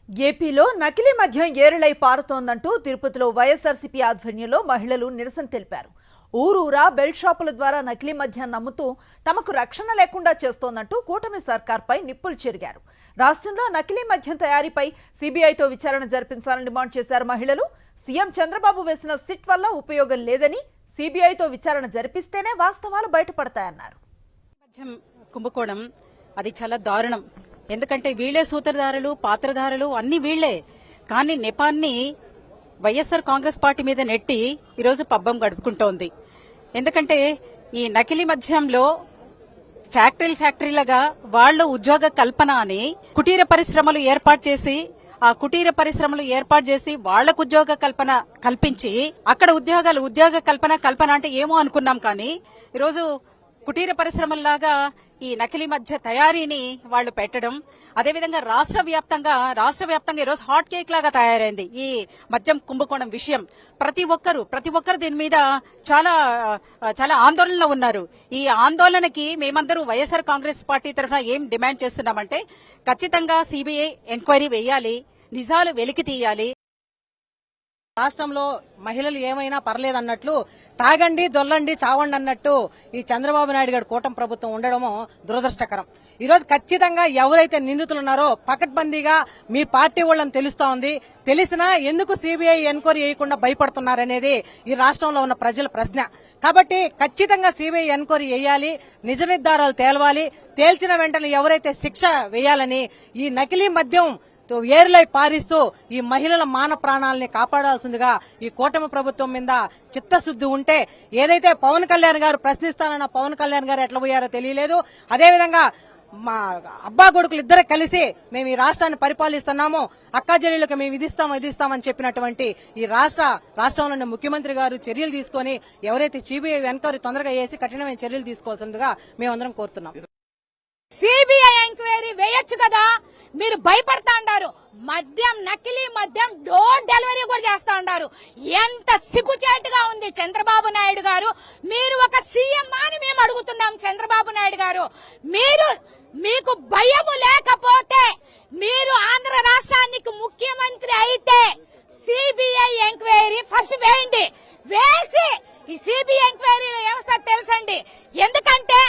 ఏపీలో నకిలీ మద్యం ఏరులై పారుతోందంటూ తిరుపతిలో వైఎస్ఆర్సీపీ ఆధ్వర్యంలో మహిళలు నిరసన తెలిపారు. ఊరూరా బెల్ట్ షాపుల ద్వారా నకిలీ మద్యాన్ని నమ్ముతూ తమకు రక్షణ లేకుండా చేస్తోందంటూ కూటమి సర్కార్పై నిప్పులు చెరిగారు. రాష్ట్రంలో నకిలీ మద్యం తయారీపై సీబీఐతో విచారణ జరిపించాలని డిమాండ్ చేశారు మహిళలు. సీఎం చంద్రబాబు వేసిన సిట్ వల్ల ఉపయోగం లేదని, సీబీఐతో విచారణ జరిపిస్తేనే వాస్తవాలు బయటపడతాయన్నారు. కుంభకోణం అది చాలా దారుణం. ఎందుకంటే వీళ్లే సూత్రధారులు, పాత్రధారులు అన్ని వీళ్లే. కానీ నెపాన్ని వైఎస్ఆర్ కాంగ్రెస్ పార్టీ మీద నెట్టి ఈరోజు పబ్బం గడుపుకుంటోంది. ఎందుకంటే ఈ నకిలీ మద్యంలో ఫ్యాక్టరీలుగా వాళ్లు ఉద్యోగ కల్పన అని కుటీర పరిశ్రమలు ఏర్పాటు చేసి, ఆ కుటీర పరిశ్రమలు ఏర్పాటు చేసి వాళ్లకు ఉద్యోగ కల్పన కల్పించి అక్కడ ఉద్యోగ కల్పన అంటే ఏమో అనుకున్నాం. కానీ ఈరోజు కుటీర పరిశ్రమల్లాగా ఈ నకిలీ మద్య తయారీని వాళ్లు పెట్టడం, అదేవిధంగా రాష్ట్ర వ్యాప్తంగా ఈరోజు హాట్ కేక్ లాగా తయారైంది ఈ మద్యం కుంభకోణం విషయం. ప్రతి ఒక్కరు దీని మీద చాలా చాలా ఆందోళనలో ఉన్నారు. ఈ ఆందోళనకి మేమందరూ వైఎస్ఆర్ కాంగ్రెస్ పార్టీ తరఫున ఏం డిమాండ్ చేస్తున్నామంటే, ఖచ్చితంగా సీబీఐ ఎంక్వైరీ వేయాలి, నిజాలు వెలికి తీయాలి. రాష్ట్రంలో మహిళలు ఏమైనా పర్లేదన్నట్లు తాగండి, దొల్లండి, చావండి అన్నట్టు ఈ చంద్రబాబు నాయుడు గారి కూటమి ప్రభుత్వం ఉండడము దురదృష్టకరం. ఈరోజు ఖచ్చితంగా ఎవరైతే నిందితులు ఉన్నారో పకడ్బందీగా మీ పార్టీ వాళ్ళని తెలుస్తా ఉంది. తెలిసినా ఎందుకు సీబీఐ ఎంక్వైరీ చేయకుండా భయపడుతున్నారనేది ఈ రాష్ట్రంలో ఉన్న ప్రజల ప్రశ్న. కాబట్టి ఖచ్చితంగా సీబీఐ ఎంక్వైరీ వేయాలి, నిజ నిర్ధారాలు తేలవాలి. తేల్చిన వెంటనే ఎవరైతే శిక్ష వేయాలని, ఈ నకిలీ మద్యం ఏరులై పారిస్తూ ఈ మహిళల మాన ప్రాణాలని కాపాడాల్సిందిగా ఈ కూటమి ప్రభుత్వం మీద చిత్తశుద్ది ఉంటే, ఏదైతే పవన్ కళ్యాణ్ గారు ప్రశ్నిస్తానన్న పవన్ కళ్యాణ్ గారు ఎట్లా పోయారో తెలియలేదు. అదేవిధంగా మా అబ్బా కొడుకులు ఇద్దరు కలిసి మేము ఈ రాష్ట్రాన్ని పరిపాలిస్తున్నాము, అక్కా చెల్లెళ్ళకి మేము ఇదిస్తామని చెప్పినటువంటి ఈ రాష్ట్రంలోని ముఖ్యమంత్రి గారు చర్యలు తీసుకుని ఎవరైతే సీబీఐ ఎంక్వైరీ తొందరగా చేసి కఠినమైన చర్యలు తీసుకోవాల్సిందిగా మేమందరం కోరుతున్నాం. సిబిఐ ఎంక్వైరీ వేయొచ్చు కదా, మీరు భయపడతా అంటారు. మద్యం, నకిలీ మద్యం డోర్ డెలివరీ కూడా చేస్తా అంటారు. ఎంత సిగ్గుచేటుగా ఉంది చంద్రబాబు నాయుడు గారు. మీరు ఒక సీఎం అని మేము అడుగుతున్నాం. చంద్రబాబు నాయుడు గారు, మీకు భయము లేకపోతే, మీరు ఆంధ్ర రాష్ట్రానికి ముఖ్యమంత్రి అయితే సిబిఐ ఎంక్వైరీ ఫస్ట్ వేయండి. వేసి ఈ సిబిఐ ఎంక్వైరీ వ్యవస్థ తెలుసండి. ఎందుకంటే